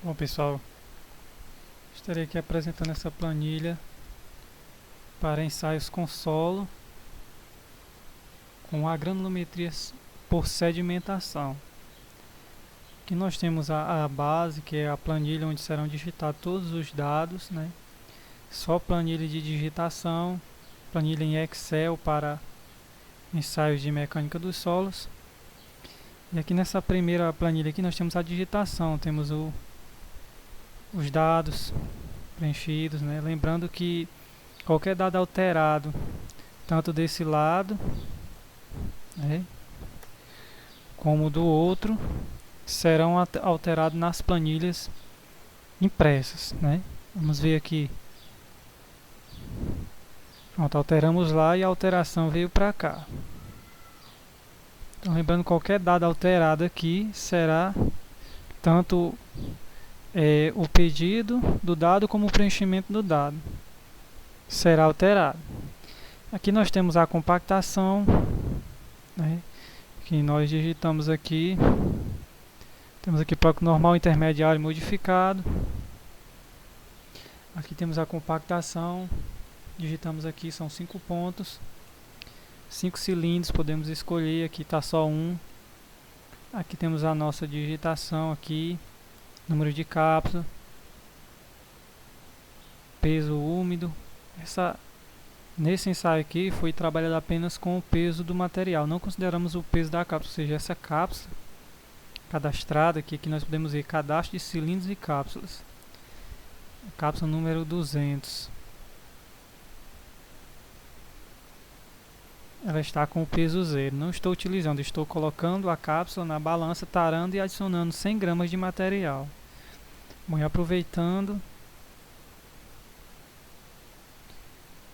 Bom, pessoal, estarei aqui apresentando essa planilha para ensaios com solo com a granulometria por sedimentação. Aqui nós temos a base, que é a planilha onde serão digitados todos os dados, né? Só planilha de digitação, planilha em Excel para ensaios de mecânica dos solos. E aqui nessa primeira planilha aqui nós temos a digitação, temos os dados preenchidos, né? Lembrando que qualquer dado alterado, tanto desse lado, né, como do outro, serão alterados nas planilhas impressas, né? Vamos ver aqui. Pronto, alteramos lá e a alteração veio para cá. Então, lembrando, qualquer dado alterado aqui será tanto o pedido do dado como o preenchimento do dado será alterado. Aqui nós temos a compactação, né, que nós digitamos aqui. Temos aqui bloco normal, intermediário e modificado. Aqui temos a compactação. Digitamos aqui, são 5 pontos. 5 cilindros, podemos escolher. Aqui está só um. Aqui temos a nossa digitação aqui. Número de cápsula. Peso úmido. Nesse ensaio aqui foi trabalhado apenas com o peso do material. Não consideramos o peso da cápsula, ou seja, essa cápsula cadastrada aqui nós podemos ver cadastro de cilindros e cápsulas. Cápsula número 200. Ela está com o peso zero. Não estou utilizando, estou colocando a cápsula na balança, tarando e adicionando 100 gramas de material. Bom, e aproveitando,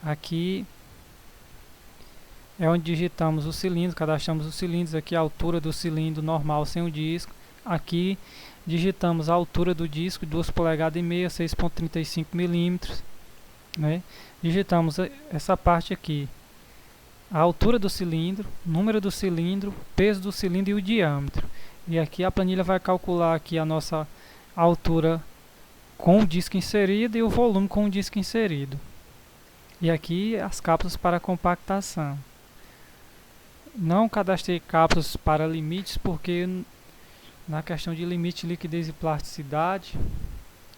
aqui é onde digitamos o cilindro, cadastramos os cilindros, aqui a altura do cilindro normal sem o disco. Aqui digitamos a altura do disco, 2,5 polegadas, 6,35 milímetros, né? Digitamos essa parte aqui, a altura do cilindro, número do cilindro, peso do cilindro e o diâmetro. E aqui a planilha vai calcular aqui a nossa altura com o disco inserido e o volume com o disco inserido. E aqui as cápsulas para compactação. Não cadastrei cápsulas para limites porque na questão de limite, liquidez e plasticidade,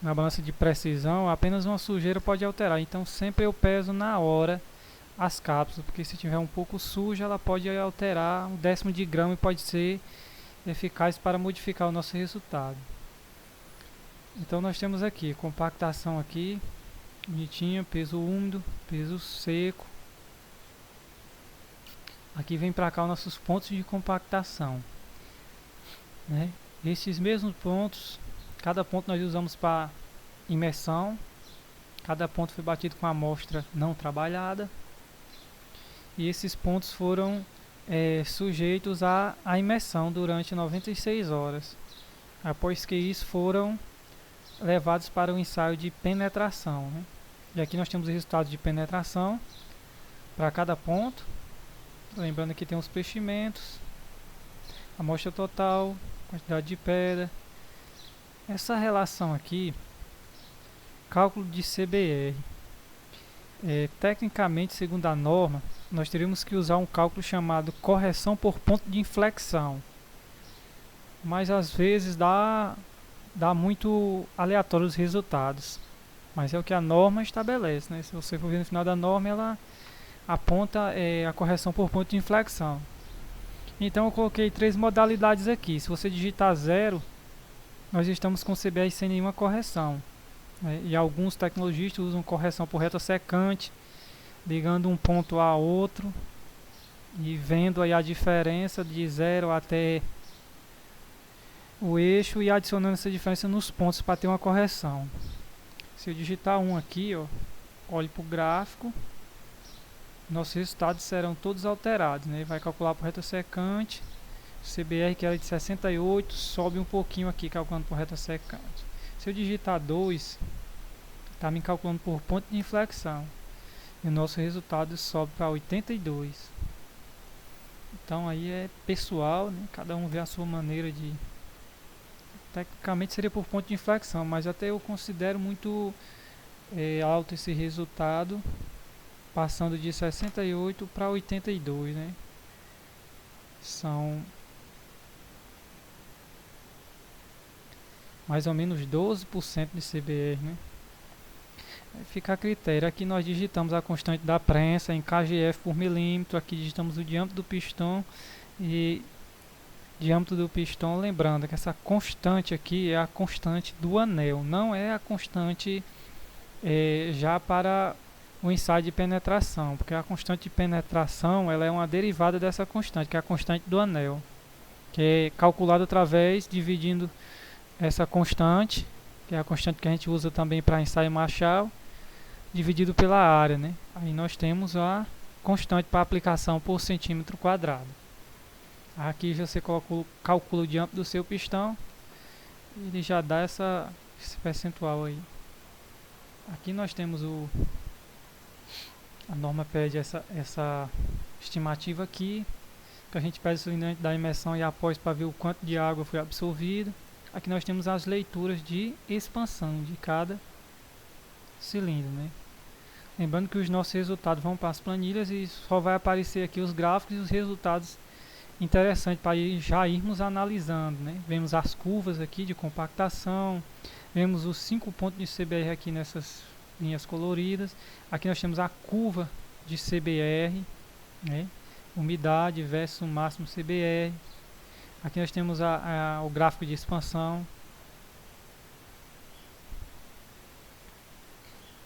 na balança de precisão, apenas uma sujeira pode alterar. Então sempre eu peso na hora as cápsulas, porque se tiver um pouco suja, ela pode alterar 1/10 de grama e pode ser eficaz para modificar o nosso resultado. Então nós temos aqui compactação aqui, bonitinha, peso úmido, peso seco. Aqui vem para cá os nossos pontos de compactação, né? Esses mesmos pontos, cada ponto nós usamos para imersão. Cada ponto foi batido com a amostra não trabalhada. E esses pontos foram sujeitos à imersão durante 96 horas. Após que isso foram levados para o ensaio de penetração, né? E aqui nós temos o resultado de penetração para cada ponto. Lembrando que tem os preenchimentos, amostra total, quantidade de pedra. Essa relação aqui, cálculo de CBR. Tecnicamente, segundo a norma, nós teríamos que usar um cálculo chamado correção por ponto de inflexão. Mas às vezes dá muito aleatório os resultados. Mas é o que a norma estabelece, né? Se você for ver no final da norma, ela aponta a correção por ponto de inflexão. Então eu coloquei 3 modalidades aqui. Se você digitar 0, nós estamos com CBR sem nenhuma correção, né? E alguns tecnologistas usam correção por reta secante, ligando um ponto a outro e vendo aí a diferença de 0 até o eixo e adicionando essa diferença nos pontos para ter uma correção. Se eu digitar 1 aqui, ó, olhe para o gráfico, nossos resultados serão todos alterados, né? Vai calcular por reta secante, CBR que era de 68, sobe um pouquinho aqui calculando por reta secante. Se eu digitar 2, está me calculando por ponto de inflexão. E o nosso resultado sobe para 82. Então aí é pessoal, né? Cada um vê a sua maneira de Tecnicamente seria por ponto de inflexão, mas até eu considero muito alto esse resultado, passando de 68 para 82, né? São mais ou menos 12% de CBR, né? Fica a critério. Aqui nós digitamos a constante da prensa em kgf por milímetro. Aqui digitamos o diâmetro do pistão e diâmetro do pistão. Lembrando que essa constante aqui é a constante do anel, não é a constante já para o ensaio de penetração, porque a constante de penetração ela é uma derivada dessa constante, que é a constante do anel, que é calculada através dividindo essa constante, que é a constante que a gente usa também para ensaio Marshall, dividido pela área, né? Aí nós temos a constante para aplicação por centímetro quadrado. Aqui você calcula o diâmetro do seu pistão e ele já dá esse percentual aí. Aqui nós temos a norma pede essa estimativa aqui, que a gente pede o cilindro da imersão e após para ver o quanto de água foi absorvido. Aqui nós temos as leituras de expansão de cada cilindro, né? Lembrando que os nossos resultados vão para as planilhas e só vai aparecer aqui os gráficos e os resultados interessantes para já irmos analisando, né? Vemos as curvas aqui de compactação, vemos os 5 pontos de CBR aqui nessas linhas coloridas. Aqui nós temos a curva de CBR, né? Umidade versus máximo CBR. Aqui nós temos o gráfico de expansão.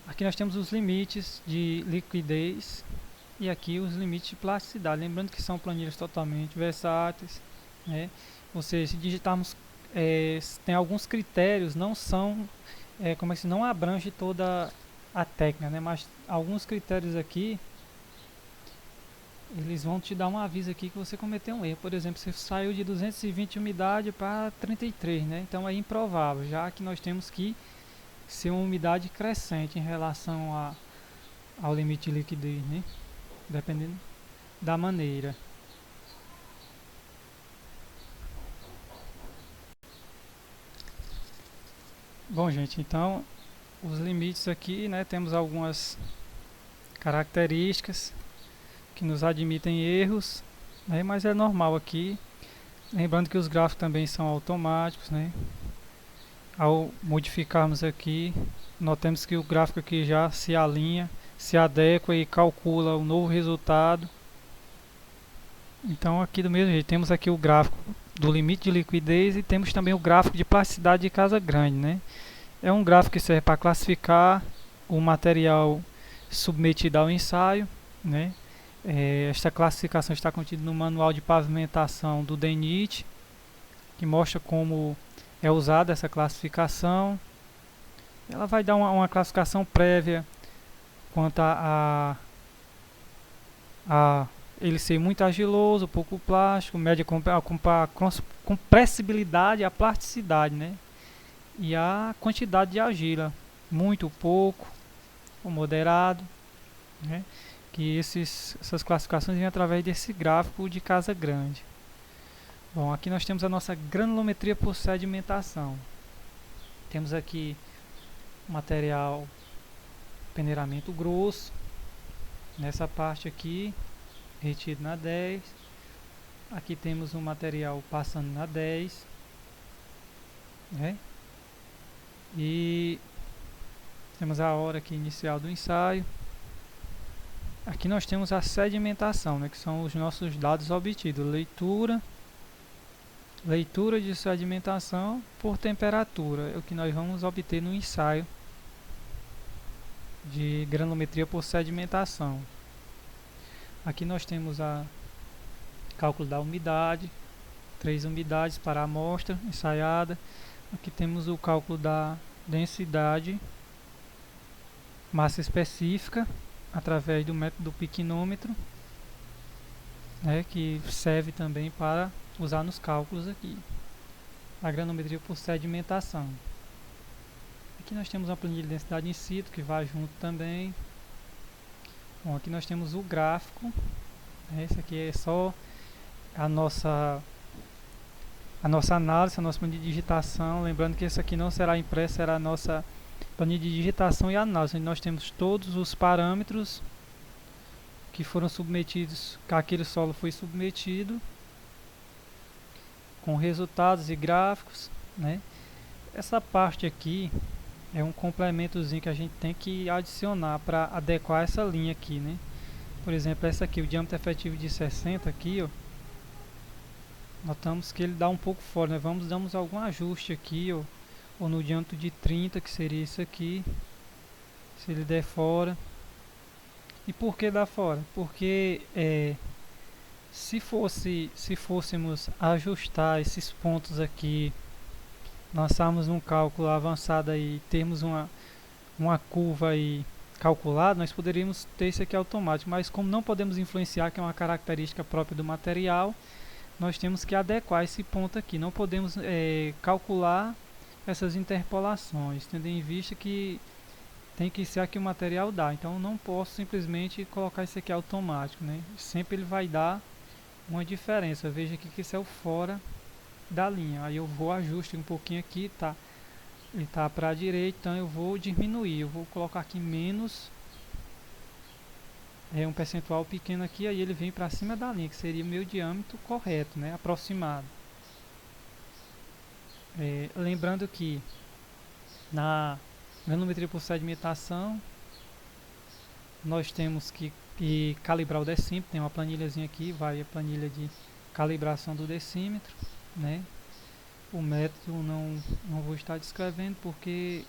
Aqui nós temos os limites de liquidez e aqui os limites de plasticidade. Lembrando que são planilhas totalmente versáteis, né? Ou seja, se digitarmos, tem alguns critérios, não são, como é que se não abrange toda a técnica, né? Mas alguns critérios aqui, eles vão te dar um aviso aqui que você cometeu um erro. Por exemplo, você saiu de 220 umidade para 33, né? Então é improvável, já que nós temos que ser uma umidade crescente em relação ao limite de liquidez, né? Dependendo da maneira. Bom, gente, então os limites aqui, né? Temos algumas características que nos admitem erros, né? Mas é normal aqui. Lembrando que os gráficos também são automáticos, né? Ao modificarmos aqui, notamos que o gráfico aqui já se alinha, se adequa e calcula o novo resultado. Então aqui do mesmo jeito, temos aqui o gráfico do limite de liquidez e temos também o gráfico de plasticidade de casa grande, né? É um gráfico que serve para classificar o material submetido ao ensaio, né? Esta classificação está contida no manual de pavimentação do DENIT, que mostra como é usada essa classificação. Ela vai dar uma classificação prévia quanto a ele ser muito argiloso, pouco plástico, média compressibilidade, a plasticidade, né? E a quantidade de argila, muito, pouco, ou moderado, né? Que essas classificações vêm através desse gráfico de casa grande. Bom, aqui nós temos a nossa granulometria por sedimentação. Temos aqui material peneiramento grosso, nessa parte aqui, retido na 10. Aqui temos um material passando na 10, né? E temos a hora aqui inicial do ensaio. Aqui nós temos a sedimentação, né, que são os nossos dados obtidos. Leitura de sedimentação por temperatura, é o que nós vamos obter no ensaio de granulometria por sedimentação. Aqui nós temos o cálculo da umidade, 3 umidades para a amostra ensaiada. Aqui temos o cálculo da densidade, massa específica, através do método piquinômetro, né, que serve também para usar nos cálculos aqui. A granulometria por sedimentação. Aqui nós temos uma planilha de densidade in situ que vai junto também. Bom, aqui nós temos o gráfico. Esse aqui é só a nossa a nossa análise, a nossa planilha de digitação. Lembrando que isso aqui não será impresso, será a nossa planilha de digitação e análise, onde nós temos todos os parâmetros que foram submetidos, que aquele solo foi submetido, com resultados e gráficos, né? Essa parte aqui é um complementozinho que a gente tem que adicionar para adequar essa linha aqui, né? Por exemplo, essa aqui, o diâmetro efetivo de 60 aqui, ó, notamos que ele dá um pouco fora, né? Damos algum ajuste aqui, ó, ou no diâmetro de 30, que seria isso aqui, se ele der fora. E por que dá fora? Porque se fôssemos ajustar esses pontos aqui, lançarmos um cálculo avançado aí, termos uma curva aí calculada, nós poderíamos ter isso aqui automático, mas como não podemos influenciar, que é uma característica própria do material, nós temos que adequar esse ponto aqui. Não podemos calcular essas interpolações, tendo em vista que tem que ser aqui o material dá. Então não posso simplesmente colocar isso aqui automático, né? Sempre ele vai dar uma diferença. Veja aqui que isso é o fora da linha. Aí eu vou ajuste um pouquinho aqui, tá? Ele tá para a direita, então eu vou diminuir. Eu vou colocar aqui menos um percentual pequeno aqui, aí ele vem para cima da linha, que seria o meu diâmetro correto, né? Aproximado. Lembrando que na granometria por sedimentação nós temos que calibrar o decímetro. Tem uma planilhazinha aqui, vai a planilha de calibração do decímetro, né? O método não vou estar descrevendo porque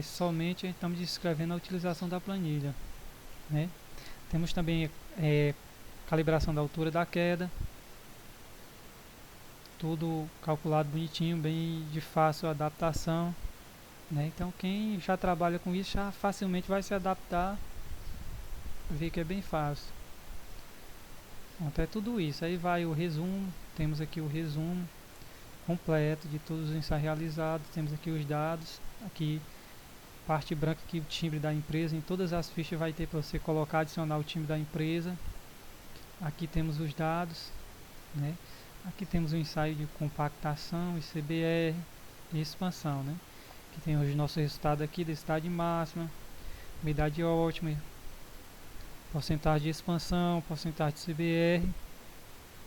somente estamos descrevendo a utilização da planilha, né? Temos também calibração da altura da queda, tudo calculado bonitinho, bem de fácil adaptação, né? Então quem já trabalha com isso já facilmente vai se adaptar, vê que é bem fácil. Então é tudo isso. Aí vai o resumo, temos aqui o resumo completo de todos os ensaios realizados, temos aqui os dados, aqui parte branca aqui o timbre da empresa, em todas as fichas vai ter para você colocar, adicionar o timbre da empresa. Aqui temos os dados, né? Aqui temos o ensaio de compactação, ICBR e expansão, né? Que tem os nossos resultados aqui, densidade máxima, umidade ótima, porcentagem de expansão, porcentagem de CBR.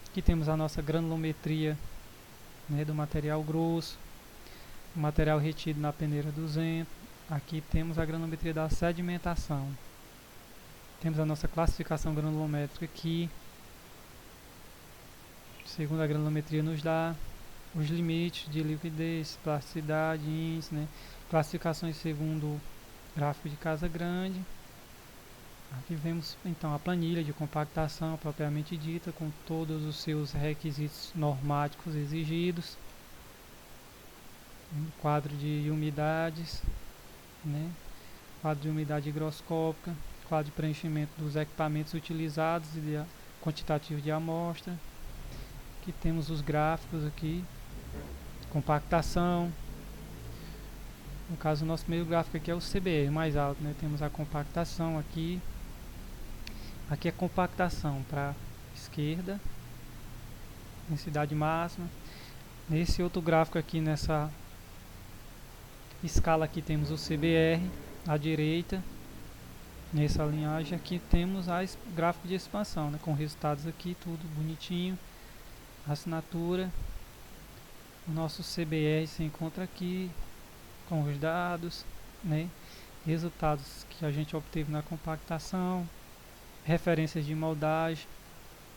Aqui temos a nossa granulometria, né, do material grosso, o material retido na peneira 200. Aqui temos a granulometria da sedimentação. Temos a nossa classificação granulométrica aqui. Segundo a granulometria nos dá os limites de liquidez, plasticidade, índice, né? Classificações segundo o gráfico de Casa Grande. Aqui vemos então a planilha de compactação propriamente dita, com todos os seus requisitos normáticos exigidos. Um quadro de umidades, né? Quadro de umidade higroscópica, quadro de preenchimento dos equipamentos utilizados e quantitativo de amostra. Aqui temos os gráficos aqui, compactação. No caso, o nosso primeiro gráfico aqui é o CBR mais alto, né? Temos a compactação aqui. Aqui é compactação para esquerda, densidade máxima. Nesse outro gráfico aqui, nessa escala aqui, temos o CBR à direita. Nessa linhagem aqui temos o gráfico de expansão, né? Com resultados aqui, tudo bonitinho. Assinatura. O nosso CBR se encontra aqui com os dados, né? Resultados que a gente obteve na compactação, referências de moldagem,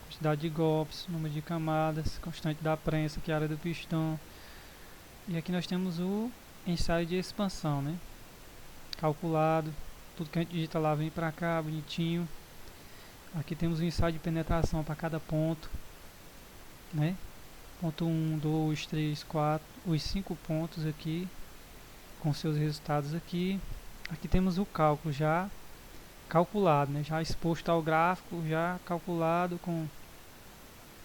quantidade de golpes, número de camadas, constante da prensa, que é a área do pistão. E aqui nós temos o ensaio de expansão, né? Calculado, tudo que a gente digita lá vem para cá, bonitinho. Aqui temos o ensaio de penetração para cada ponto, né? Ponto 1, 2, 3, 4, os 5 pontos aqui, com seus resultados aqui. Aqui temos o cálculo já calculado, né? Já exposto ao gráfico, já calculado com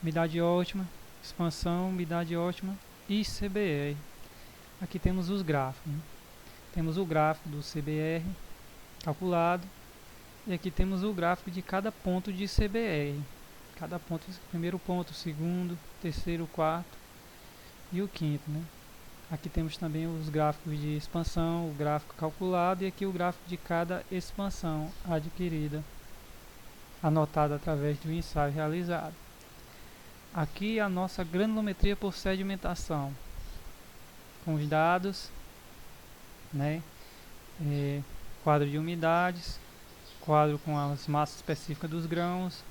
umidade ótima, expansão, umidade ótima e CBR. Aqui temos os gráficos, né? Temos o gráfico do CBR calculado e aqui temos o gráfico de cada ponto de CBR. Cada ponto, o primeiro ponto, o segundo, o terceiro, o quarto e o quinto, né? Aqui temos também os gráficos de expansão, o gráfico calculado e aqui o gráfico de cada expansão adquirida, anotada através do ensaio realizado. Aqui a nossa granulometria por sedimentação, com os dados, né? Quadro de umidades, quadro com as massas específicas dos grãos,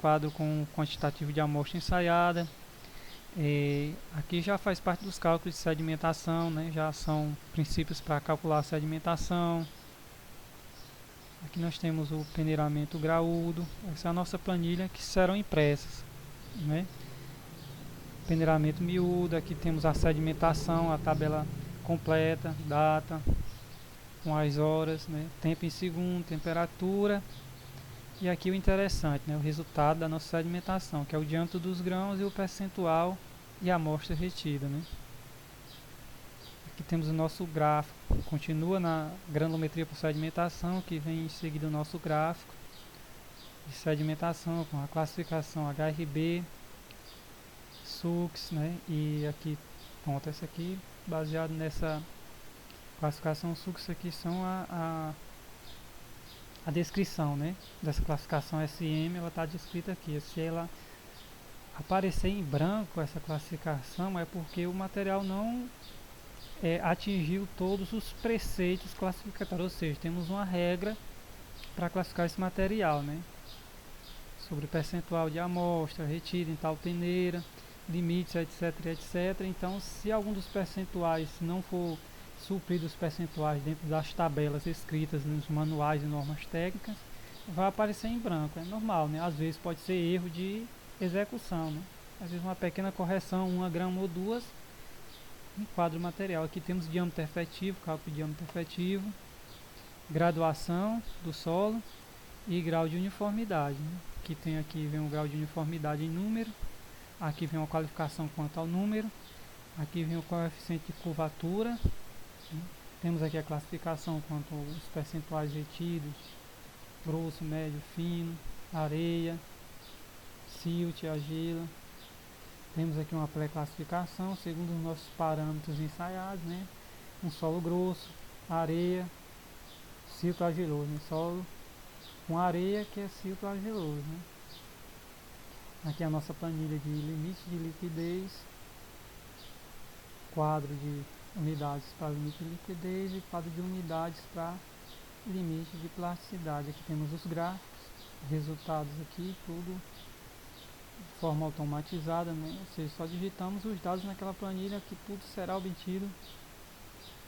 quadro com quantitativo de amostra ensaiada. Aqui já faz parte dos cálculos de sedimentação, né? Já são princípios para calcular a sedimentação. Aqui nós temos o peneiramento graúdo. Essa é a nossa planilha que serão impressas, né? Peneiramento miúdo. Aqui temos a sedimentação, a tabela completa, data, com as horas, né? Tempo em segundo, temperatura. E aqui o interessante, né? O resultado da nossa sedimentação, que é o diâmetro dos grãos e o percentual e a amostra retida, né? Aqui temos o nosso gráfico, continua na granulometria por sedimentação, que vem em seguida o nosso gráfico de sedimentação com a classificação HRB, SUX, né? E aqui, pronto, essa aqui, baseado nessa classificação SUX, aqui são a descrição, né, dessa classificação SM, ela está descrita aqui. Se ela aparecer em branco, essa classificação, é porque o material não atingiu todos os preceitos classificatórios, ou seja, temos uma regra para classificar esse material, né, sobre percentual de amostra retida em tal peneira, limites, etc, etc. Então, se algum dos percentuais não for suprir os percentuais dentro das tabelas escritas nos manuais e normas técnicas, vai aparecer em branco. É normal, né? Às vezes pode ser erro de execução, né? Às vezes uma pequena correção, 1 grama ou 2, enquadra o material. Aqui temos diâmetro efetivo, cálculo de diâmetro efetivo, graduação do solo e grau de uniformidade, né? Aqui vem o grau de uniformidade em número, aqui vem uma qualificação quanto ao número, aqui vem o coeficiente de curvatura. Temos aqui a classificação quanto aos percentuais retidos, grosso, médio, fino, areia, silt, argila. Temos aqui uma pré-classificação segundo os nossos parâmetros ensaiados, né? Um solo grosso, areia, silto argiloso, né? Solo com areia que é silto argiloso, né? Aqui a nossa planilha de limite de liquidez, quadro de unidades para limite de liquidez e quadro de unidades para limite de plasticidade. Aqui temos os gráficos, resultados aqui, tudo de forma automatizada, né? Ou seja, só digitamos os dados naquela planilha que tudo será obtido,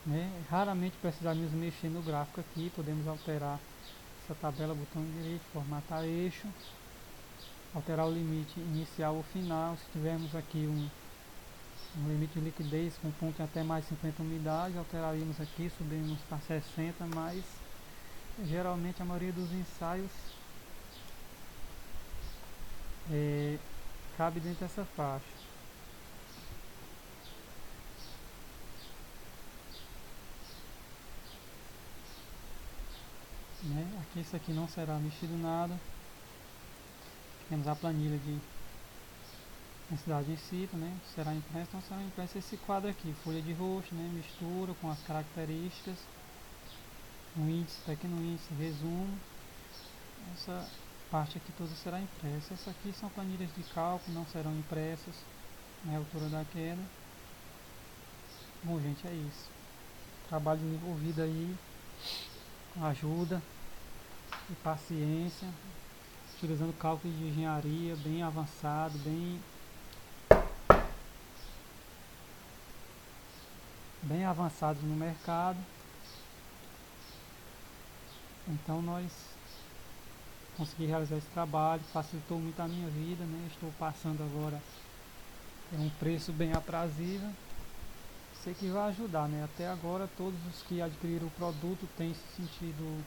né? Raramente precisaremos mexer no gráfico aqui, podemos alterar essa tabela, botão direito, formatar eixo, alterar o limite inicial ou final. Se tivermos aqui um limite de liquidez com ponto em até mais 50 umidade, alteraríamos aqui, subimos para 60, mas geralmente a maioria dos ensaios cabe dentro dessa faixa. Né? Aqui isso aqui não será mexido nada. Temos a planilha de densidade em situ, né? Será impressa, então será impressa esse quadro aqui, folha de rosto, né? Mistura com as características, um índice, pequeno índice, resumo. Essa parte aqui toda será impressa. Essas aqui são planilhas de cálculo, não serão impressas, né? A altura da queda. Bom, gente, é isso. Trabalho desenvolvido aí com ajuda e paciência, utilizando cálculo de engenharia bem avançado, bem avançados no mercado. Então nós conseguimos realizar esse trabalho, facilitou muito a minha vida, né? Estou passando agora um preço bem aprazível. Sei que vai ajudar, né? Até agora todos os que adquiriram o produto têm se sentido,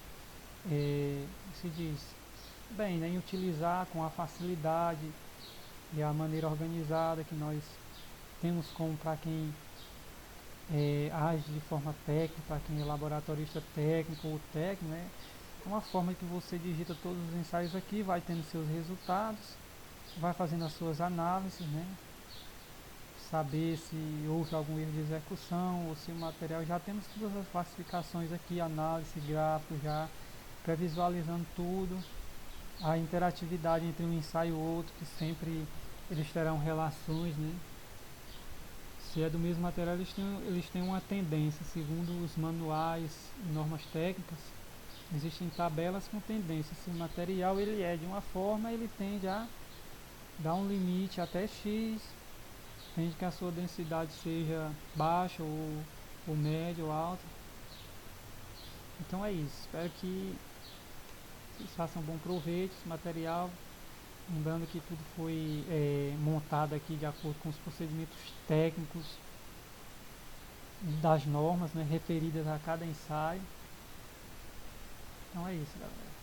se diz, bem, né? Em utilizar com a facilidade e a maneira organizada que nós temos como para quem age de forma técnica, para quem é laboratorista técnico ou técnico, né? É uma forma que você digita todos os ensaios aqui, vai tendo seus resultados, vai fazendo as suas análises, né? Saber se houve algum erro de execução ou se o material, já temos todas as classificações aqui, análise, gráfico, já pré-visualizando tudo, a interatividade entre um ensaio e outro, que sempre eles terão relações, né? Se é do mesmo material, eles têm uma tendência, segundo os manuais e normas técnicas, existem tabelas com tendência. Se o material ele é de uma forma, ele tende a dar um limite até X, tende que a sua densidade seja baixa ou média ou alta. Então é isso. Espero que vocês façam bom proveito desse material. Lembrando que tudo foi montado aqui de acordo com os procedimentos técnicos das normas, né, referidas a cada ensaio. Então é isso, galera.